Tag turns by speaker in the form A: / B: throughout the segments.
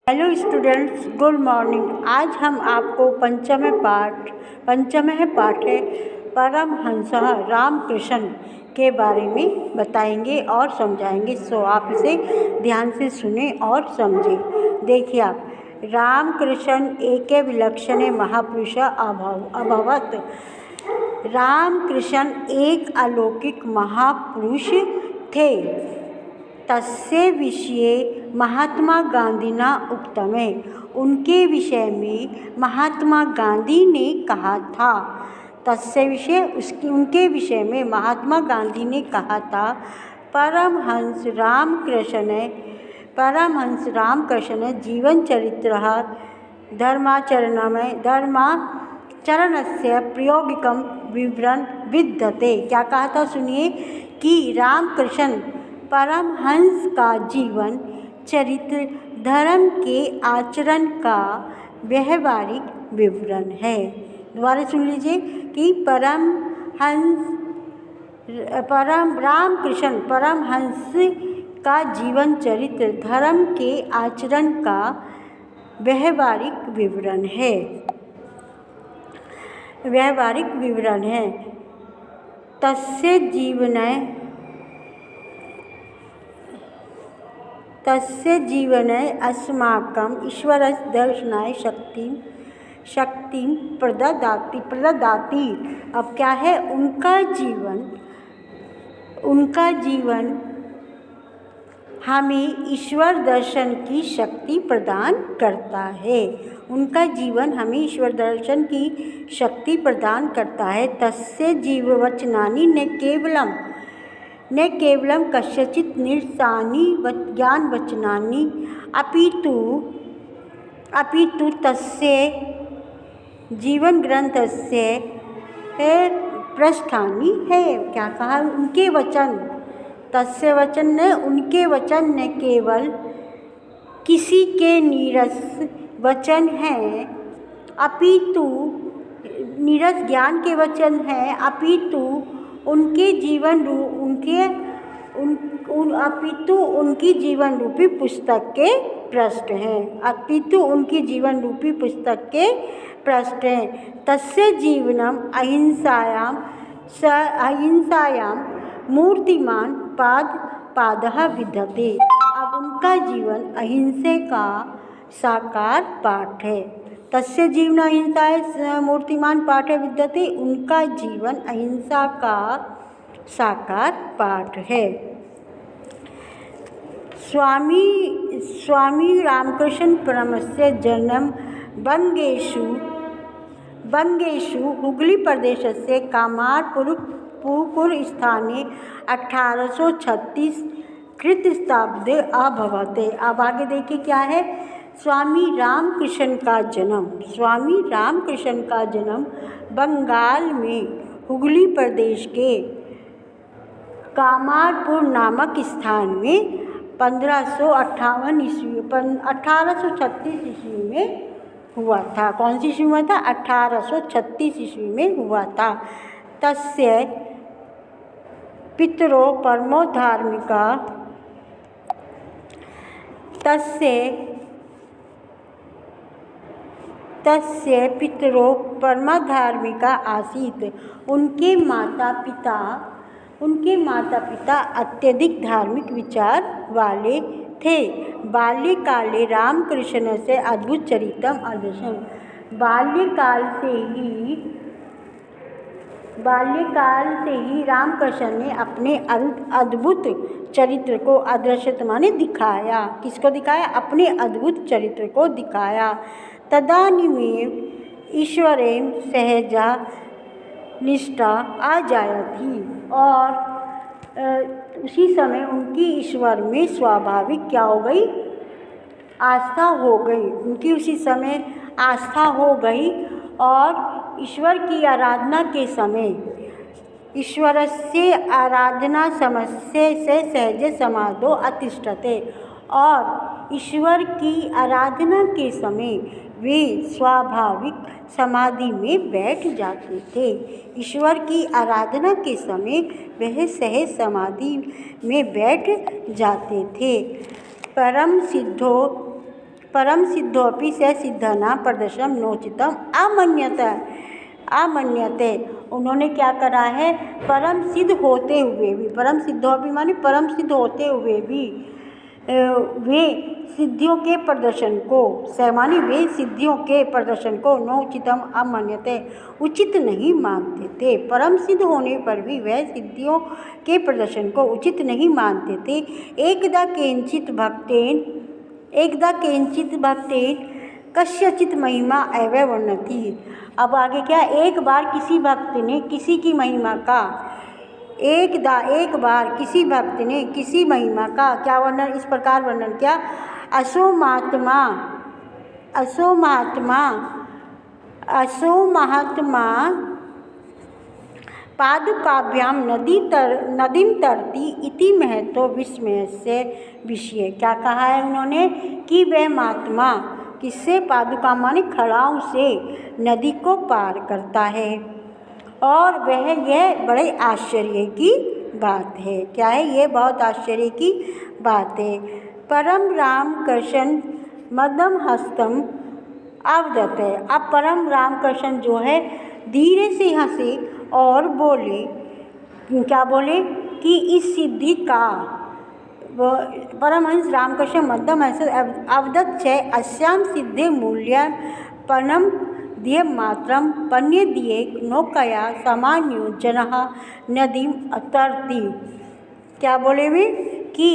A: Hello students, good morning. आज हम आपको पंचम पाठ है परमहंसः रामकृष्ण के बारे में बताएंगे और समझाएंगे। सो आप इसे ध्यान से सुने और समझें। देखिए आप, रामकृष्ण एके विलक्षणे महापुरुष अभवत्। रामकृष्ण एक अलौकिक महापुरुष थे। तस्य विषये महात्मा गांधीना उक्तमे। उनके विषय में महात्मा गांधी ने कहा था। तस्य विषय उनके विषय में महात्मा गांधी ने कहा था। परमहंस रामकृष्ण जीवन चरित्र धर्माचरणस्य प्रायोगिकं विवरण विद्यते। क्या कहा था, सुनिए कि रामकृष्ण परमहंस का जीवन चरित्र धर्म के आचरण का व्यवहारिक विवरण है। दोबारा सुन लीजिए कि रामकृष्ण परमहंस का जीवन चरित्र धर्म के आचरण का व्यवहारिक विवरण है। तस्य जीवने अस्माकं ईश्वरस्य दर्शनाय शक्तिं प्रददाति। अब क्या है, उनका जीवन हमें ईश्वर दर्शन की शक्ति प्रदान करता है। उनका जीवन हमें ईश्वर दर्शन की शक्ति प्रदान करता है। तस्य जीववचनानि न केवलं कस्यचित् निरसानि ज्ञानवचनानि अपितु तस्य जीवनग्रन्थस्य पृष्ठानि है। क्या कहा, उनके वचन, तस्य वचन ने, उनके वचन न केवल किसी के नीरस वचन हैं, अपितु नीरस ज्ञान के वचन हैं, अपितु उनकी जीवन रूपी पुस्तक के पृष्ठ हैं। तस्य जीवनम अहिंसायां मूर्तिमान पादः विद्यते। अब उनका जीवन अहिंसा का साकार पाठ है। तस्य जीवन अहिंसायां मूर्तिमान पाठ विद्यते। उनका जीवन अहिंसा का साकार पाठ है। स्वामी रामकृष्ण परमस्य जन्म बंगेषु हुगली प्रदेशस्य कामारपुकुर स्थाने 1836 ख्रीष्टाब्दे अभवत्। अब आगे देखिए क्या है, स्वामी रामकृष्ण का जन्म बंगाल में हुगली प्रदेश के कामारपुर नामक स्थान में 1836 ईस्वी में हुआ था। कौन सी ईस्वी में था? 1836 ईस्वी में हुआ था। तस्य पितरो परमधार्मिका आसीत्। उनके माता पिता अत्यधिक धार्मिक विचार वाले थे। बाल्यकाले रामकृष्ण से अद्भुत चरित्रम आदर्शम। बाल्यकाल से ही रामकृष्ण ने अपने अद्भुत चरित्र को, आदर्शित माने दिखाया। किसको दिखाया? अपने अद्भुत चरित्र को दिखाया। तदानीमेव ईश्वरेण सहजा निष्ठा आ जाया थी, और उसी समय उनकी ईश्वर में स्वाभाविक क्या हो गई? आस्था हो गई। उनकी उसी समय आस्था हो गई, और ईश्वर की आराधना के समय ईश्वरस्य आराधना समस्य से सहजे समाधो अतिष्ठते। और ईश्वर की आराधना के समय वे स्वाभाविक समाधि में बैठ जाते थे। ईश्वर की आराधना के समय वह सहज समाधि में बैठ जाते थे। परम सिद्धो परम सिद्धोपि स सिद्धना प्रदर्शनम नोचितम आमन्यते। उन्होंने क्या करा है, परम सिद्ध होते हुए भी, परम सिद्धोपि माने परम सिद्ध होते हुए भी वे सिद्धियों के प्रदर्शन को, सैमानी वे सिद्धियों के प्रदर्शन को नोचितम अमान्यते उचित नहीं मानते थे। परम सिद्ध होने पर भी वह सिद्धियों के प्रदर्शन को उचित नहीं मानते थे। एकदा केंचित भक्तेन कस्यचित महिमा एव वर्णति। अब आगे क्या, एक बार किसी भक्त ने किसी की महिमा का, एक बार किसी भक्त ने किसी महिमा का क्या वर्णन, इस प्रकार वर्णन किया, असो महात्मा पादुकाभ्याम नदीम तरती इति महतो विस्मय से विषय। क्या कहा है उन्होंने कि वह महात्मा किससे, पादुका माने खड़ाओं से नदी को पार करता है, और वह यह बड़े आश्चर्य की बात है। क्या है ये, बहुत आश्चर्य की बात है। परम राम कृष्ण मदम हस्तम अवदत है। अब परम राम कृष्ण जो है धीरे से हंसे और बोले, क्या बोले कि इस सिद्धि का, परमहंस रामकृष्ण मध्यम अवदत छे अस्याम सिद्धे मूल्य पनम दिए मात्रम पन्य दिए नौकया सामान्यो जनः नदीम अतरती। क्या बोले वे कि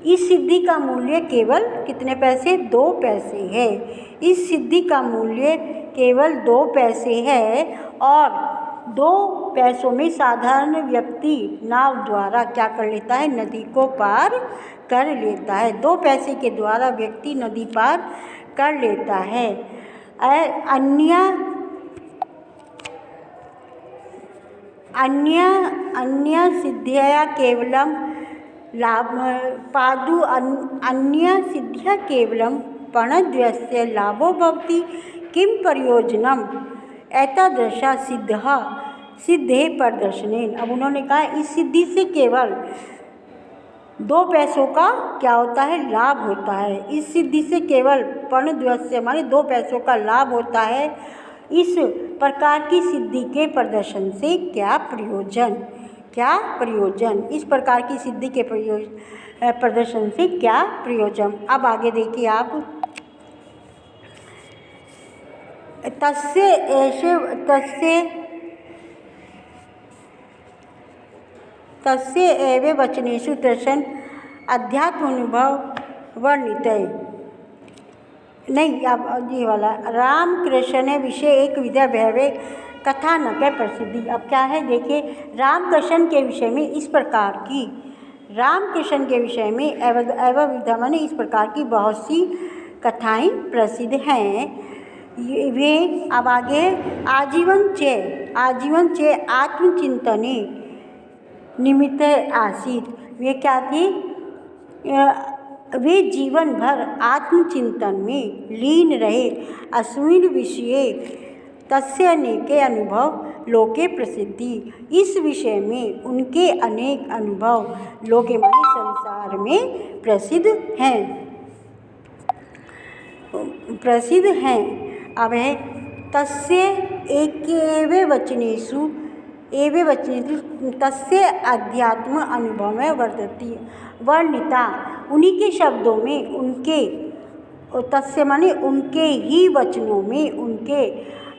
A: इस सिद्धि का मूल्य केवल कितने पैसे, 2 पैसे है। इस सिद्धि का मूल्य केवल 2 पैसे है, और 2 पैसों में साधारण व्यक्ति नाव द्वारा क्या कर लेता है, नदी को पार कर लेता है। 2 पैसे के द्वारा व्यक्ति नदी पार कर लेता है। अन्य सिद्धिया केवलम अन्य सिद्धिया केवलम पणद्वस्य लाभो भवति किं प्रयोजनम एतादृशा सिद्धे प्रदर्शनेन। अब उन्होंने कहा इस सिद्धि से केवल 2 पैसों का क्या होता है, लाभ होता है। इस सिद्धि से केवल पणद्वस्य माने 2 पैसों का लाभ होता है। इस प्रकार की सिद्धि के प्रदर्शन से क्या प्रयोजन, इस प्रकार की सिद्धि के प्रदर्शन से क्या प्रयोजन। अब आगे देखिए आप, तस्य एव वचनेषु दर्शन अध्यात्मानुभव वर्णित नहीं। अब ये वाला रामकृष्ण विषय एक विद्या भैवे कथानक है प्रसिद्धि। अब क्या है देखिए, रामकृष्ण के विषय में इस प्रकार की, रामकृष्ण के विषय में एवं विद्या माने इस प्रकार की बहुत सी कथाएं प्रसिद्ध हैं। वे अब आगे आजीवन चे आत्मचिंतने निमित्त आसीत। वे क्या थी, वे जीवन भर आत्मचिंतन में लीन रहे। अस्मिन् विषये तस्य अनेके अनुभव लोके प्रसिद्धि। इस विषय में उनके अनेक अनुभव लोके माने संसार में प्रसिद्ध हैं। अब है तस्य एकेव वचनेषु तस्य अध्यात्म अनुभव में वर्णिता। उन्हीं के शब्दों में उनके, तस्य माने उनके ही वचनों में उनके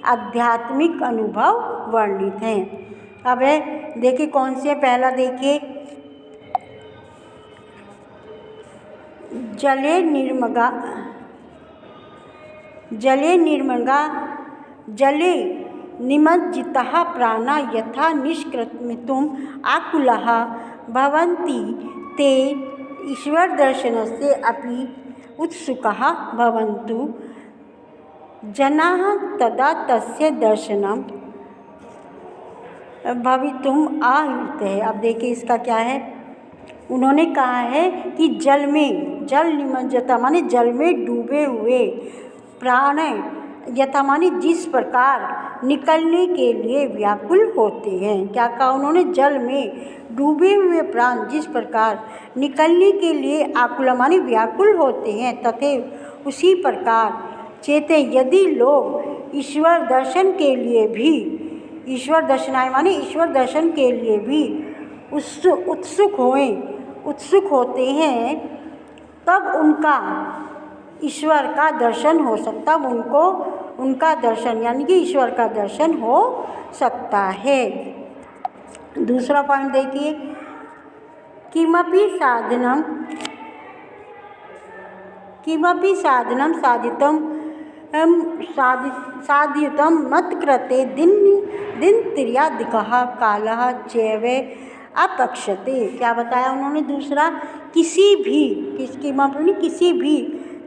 A: आध्यात्मिक अनुभव वर्णित हैं। अब है देखिए कौन से, पहला देखिए, जले निमज्जितः प्राणा यथा निष्क्रमितुम् आकुलाः भवन्ति ते ईश्वरदर्शनस्य अपि उत्सुकाः भवन्तु जनाः तदा तस्य दर्शनं भवितुम् आयुर्ते। अब देखिए इसका क्या है, उन्होंने कहा है कि जल निमज्जता माने जल में डूबे हुए प्राण यथा माने जिस प्रकार निकलने के लिए व्याकुल होते हैं। क्या कहा उन्होंने? जल में डूबे हुए प्राण जिस प्रकार निकलने के लिए आकुल माने व्याकुल होते हैं, तथा उसी प्रकार चेते यदि लोग ईश्वर दर्शन के लिए भी, ईश्वर दर्शनाय माने ईश्वर दर्शन के लिए भी उत्सुक होते हैं, तब उनका ईश्वर का दर्शन हो सकता, उनको उनका दर्शन यानी कि ईश्वर का दर्शन हो सकता है। दूसरा पॉइंट देखिए, किमपि साधनम साधितम मत कृते दिनत्रयाधिकः कालः चैव अपक्षते। क्या बताया उन्होंने? दूसरा, किसी भी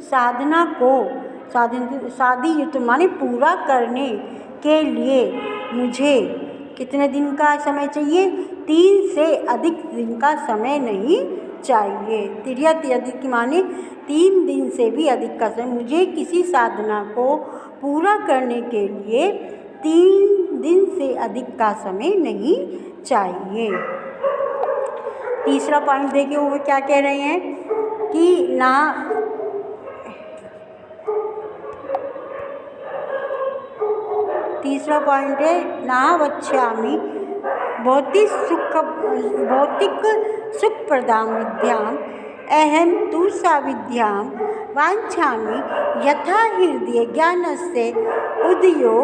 A: साधना को साधित माने पूरा करने के लिए मुझे कितने दिन का समय चाहिए? 3 से अधिक दिन का समय नहीं चाहिए। त्र्यधिक माने 3 दिन से भी अधिक का समय, मुझे किसी साधना को पूरा करने के लिए 3 दिन से अधिक का समय नहीं चाहिए। तीसरा पॉइंट देखिए, वो क्या कह रहे हैं कि ना तीसरा पॉइंट है ना वक्ष्यामि भौतिक सुख प्रदाम विद्याम अहम तु सा विद्याम वांछामि यथा हृदय ज्ञानस्य उदयो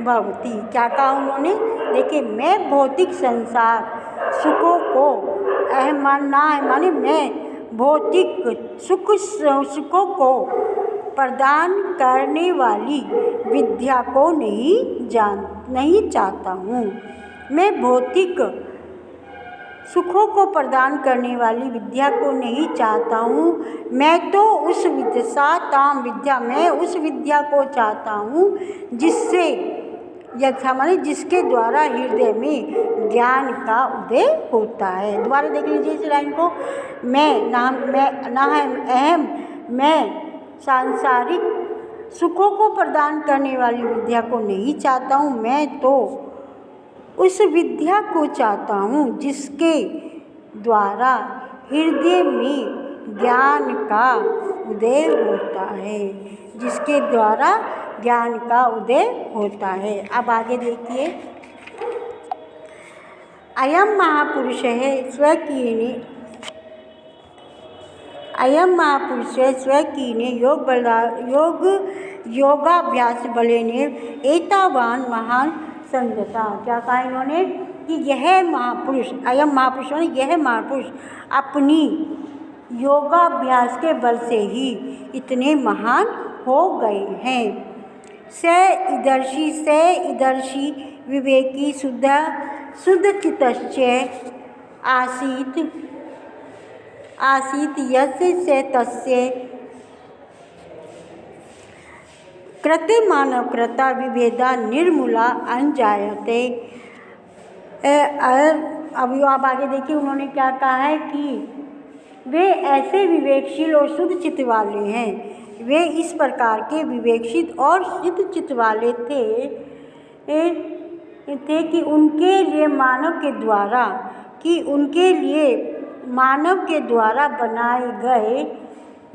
A: भवति। क्या कहा उन्होंने? देखिए, मैं भौतिक संसार सुखों को अहम मानना है माने मैं भौतिक सुखों को प्रदान करने वाली विद्या को नहीं चाहता हूँ। मैं भौतिक सुखों को प्रदान करने वाली विद्या को नहीं चाहता हूँ। मैं तो उस विद्या साताम विद्या, मैं उस विद्या को चाहता हूँ जिससे यथा माने जिसके द्वारा हृदय में ज्ञान का उदय होता है। दोबारा देख लीजिए इस लाइन को, मैं सांसारिक सुखों को प्रदान करने वाली विद्या को नहीं चाहता हूँ, मैं तो उस विद्या को चाहता हूँ जिसके द्वारा हृदय में ज्ञान का उदय होता है, जिसके द्वारा ज्ञान का उदय होता है। अब आगे देखिए, अयम महापुरुषः स्वकीने योगाभ्यास बलेने एतावान महान संगता। क्या कहा इन्होंने कि यह महापुरुष, अयम महापुरुष यह महापुरुष अपनी योगाभ्यास के बल से ही इतने महान हो गए हैं। स ईदर्शी विवेकी शुद्ध चित्तश्च आसीत यस्य स तस्य कृते मानवकृता विभेदा निर्मूला अनजायते। अब आगे देखिए उन्होंने क्या कहा है कि वे ऐसे विवेकशील और शुद्ध चित्त वाले हैं, वे इस प्रकार के विवेकशील और शुद्ध चित्त वाले थे कि उनके लिए मानव के द्वारा बनाए गए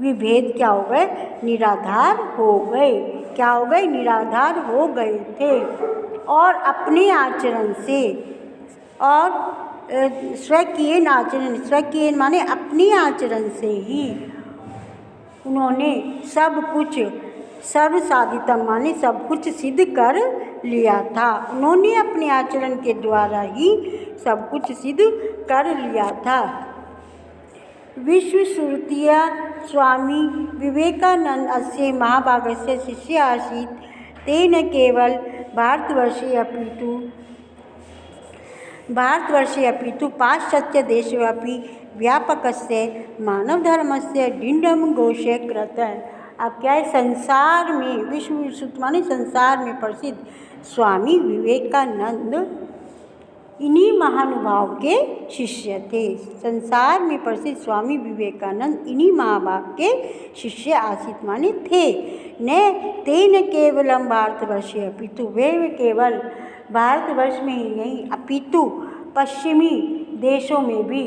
A: विभेद क्या हो गए? निराधार हो गए। क्या हो गए? निराधार हो गए थे। और अपने आचरण से और स्वकीय माने अपने आचरण से ही उन्होंने सब कुछ सर्वसाधितम माने सब कुछ सिद्ध कर लिया था। उन्होंने अपने आचरण के द्वारा ही सब कुछ सिद्ध कर लिया था। विश्वश्रुतीय स्वामी विवेकानंद अस्य महाभागस्य शिष्य आसीत्। तेन केवल भारतवर्षे अपितु पाश्चात्यदेशेऽपि व्यापकस्य मानवधर्मस्य ढिण्डं घोषे कृतः। अब क्या है? संसार में विश्व माने संसार में प्रसिद्ध स्वामी विवेकानंद इन्हीं महानुभाव के शिष्य थे। संसार में प्रसिद्ध स्वामी विवेकानंद इन्हीं महाभाग के शिष्य आसीत माने थे। न तेन केवलम भारतवर्षीय अपितु, वे केवल भारतवर्ष में ही नहीं अपितु पश्चिमी देशों में भी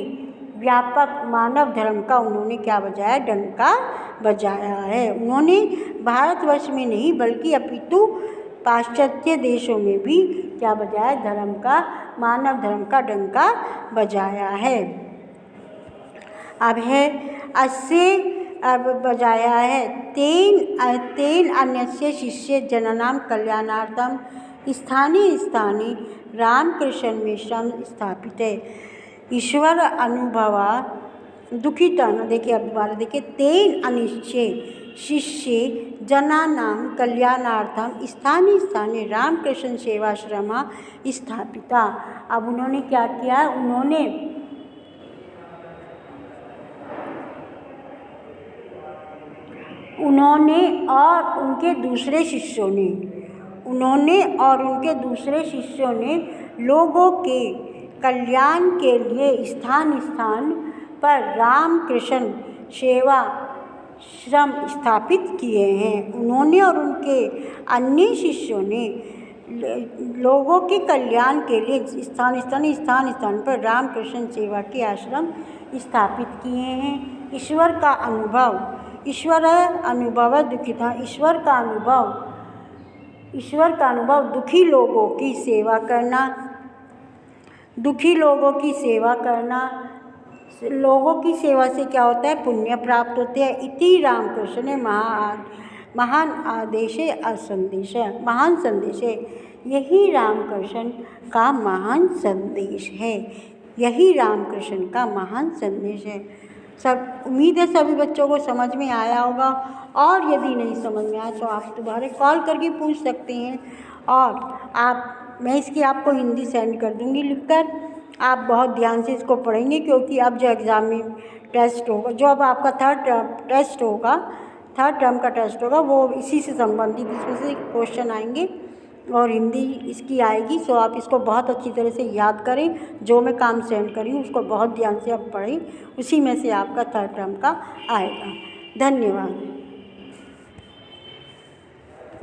A: व्यापक मानव धर्म का उन्होंने क्या बजाया, डंका बजाया है। उन्होंने भारतवर्ष में नहीं बल्कि अपितु पाश्चात्य देशों में भी क्या बजाया, धर्म का, मानव धर्म का डंका बजाया है। अब है अस्य, अब बजाया है तेन अन्यस्य शिष्य जननाम कल्याणार्थम स्थानीय स्थानीय रामकृष्ण मिशन स्थापित है। ईश्वर अनुभवा दुखिता न, देखिए अब दोबारा देखिए, तेन अनिश्चय शिष्य जनानाम कल्याणार्थम स्थानीय स्थानीय रामकृष्ण सेवाश्रमा स्थापिता। अब उन्होंने क्या किया, उन्होंने और उनके दूसरे शिष्यों ने लोगों के कल्याण के लिए स्थान स्थान पर रामकृष्ण सेवा श्रम स्थापित किए हैं। उन्होंने और उनके अन्य शिष्यों ने लोगों के कल्याण के लिए स्थान स्थान पर रामकृष्ण सेवा के आश्रम स्थापित किए हैं। ईश्वर का अनुभव दुखिता, ईश्वर का अनुभव दुखी लोगों की सेवा करना, लोगों की सेवा से क्या होता है, पुण्य प्राप्त होते हैं। इति रामकृष्ण महान संदेश है। यही रामकृष्ण का महान संदेश है। सब उम्मीद है सभी बच्चों को समझ में आया होगा, और यदि नहीं समझ में आया तो आप दोबारा कॉल करके पूछ सकते हैं। और मैं इसकी आपको हिंदी सेंड कर दूँगी लिखकर। आप बहुत ध्यान से इसको पढ़ेंगे, क्योंकि अब जो एग्ज़ाम में टेस्ट होगा, जो अब आपका थर्ड टर्म का टेस्ट होगा, वो इसी से संबंधित इसमें से क्वेश्चन आएंगे और हिंदी इसकी आएगी। सो आप इसको बहुत अच्छी तरह से याद करें। जो मैं काम सेंड करी हूँ उसको बहुत ध्यान से आप पढ़ें, उसी में से आपका थर्ड टर्म का आएगा। धन्यवाद।